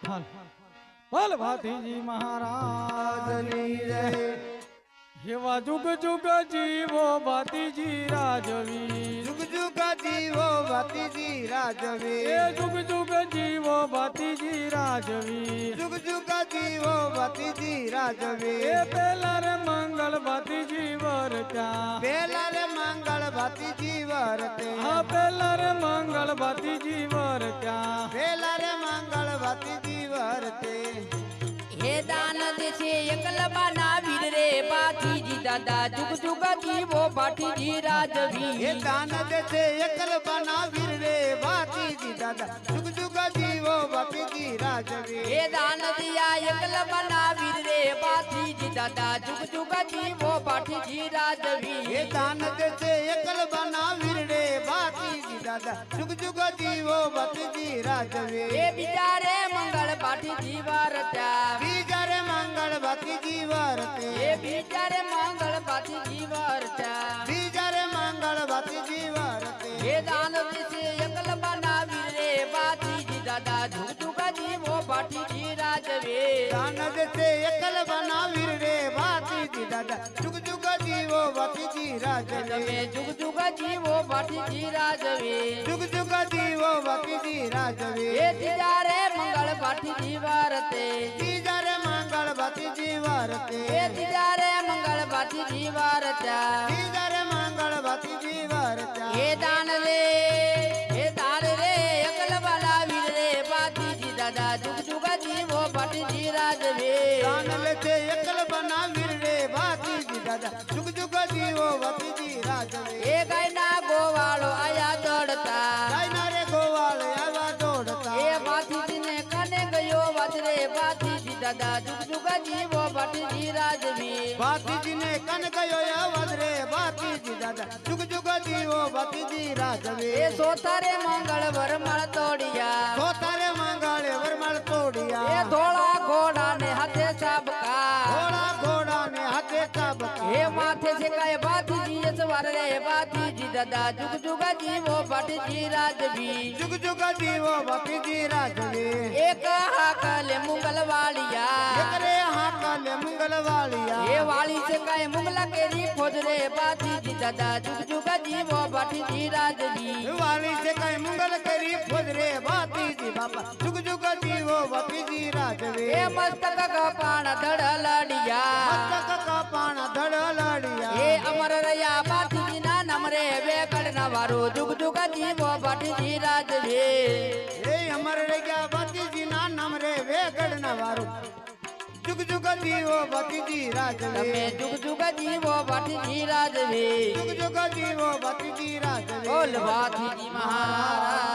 બોલ ભાતીજી મહારાજની જય। એવા જુગ જુગ જીવો ભાતીજી રાજવી, जुग जुग जीवो भतीजी राजवी, એ જુગ જુગ જીવો ભાતીજી રાજવી। जुग जुग जीवो भतीजी राजवी, એ પેલા રે મંગળ ભાતીજી વરત્યા, बेला रे मंगल भतीजी वरते, આ પેલા રે મંગળ ભાતીજી વરત્યા। बेला रे मंगल भतीजी वरते, हे दान देशे एकलबाना वीर रे बातीजी दादा जुग जुग जीवो बाटीजी राजवी। ये दान देते एकल बना वीर रे भतीजी दादा, जुग जुग जीवो भतीजी राजवी, हे दान दिया एकलबाना वीर रे बातीजी दादा जुग जुग जीवो बाटीजी राजवी। ये दान देते एकल बना वीर रे भतीजी दादा, जुग जुग जीवो भतीजी राजवी, हे बिचारे मंगल बाटीजी वरत्या, बीजरे मंगल भतीजी वरते, हे बिचारे मंगल बाटीजी वरत्या। बीजरे मंगल भतीजी वरते, हे दान देशे एकलबाना वीर रे बातीजी दादा जुग जुग जीवो बाटीजी राजवी। दान देते एकल बना वीर रे भतीजी दादा, जुग जुग जीवो भतीजी राजवी, તમે જુગ જુગ જીવો બાટીજી રાજવી। जुग जुग जीवो भतीजी राजवी, એ તિજારે મંગળ બાટીજી વરતે, बीजरे मंगल भतीजी वरते, એ તિજારે મંગળ બાટીજી વરત્યા। बीजरे मंगल भतीजी वरते, હે દાન રે એકલ વાલા વીર રે બાટીજી દાદા જુગ જુગ જીવો બાટીજી રાજવી। दान लेते एकल बना वीर रे भतीजी दादा, जुग जुग जीवो भतीजी राजवी, એ ગાયના ગોવાળો આયા દોડતા, गायना रे गोवाल आवा दौड़ता, એ બાટીજીને કને ગયો વાજરે બાટીજી દાદા જુગ જુગ જીવો બાટીજી રાજવી। भतीजी ने कन गयो आवाज रे भतीजी दादा, जुग जुग जीवो भतीजी राजवी, એ સોતારે મંગળ વરમળ તોડિયા, सोतारे मंगले वरमल तोड़िया, એ ધોળા ઘોડા ને હાથે સાબકા, घोड़ा घोड़ा ने हाथे सबका, એ માથે છે કાય બાતીજી સવાર રે બાતીજી દાદા જુગ જુગ જીવો બાટીજી રાજવી। जुग जुग जीवो भतीजी राजवी, એક હાકલે મુગલ વાળિયા, एकरे हाकले मंगल वालिया, એ વાળી છે કાય મુગલા કેરી ફોજ રે બાતીજી દાદા જુગ જુગ જીવો બાટીજી રાજવી। वाली से कई मंगल करी फुजरे भतीजी बापा, जुग जुग जीवो भतीजी राजवी, એ મસ્તક કપાણ ધડ લડિયા, मस्तक का पाना धड़ लड़िया, એ અમર રયા બાટીજી ના નામ રે વેકડ ના વારો જુગ જુગ જીવો બાટીજી રાજવી। ए हमर रे क्या भतीजी ना नाम रे वेगड़ नवारो, जुग जुग जीवो भतीजी राजवी, તમે જુગ જુગ જીવો બાટીજી રાજવી। जुग जुग जीवो भतीजी राजवी, બોલ બાટીજી મહારાજ।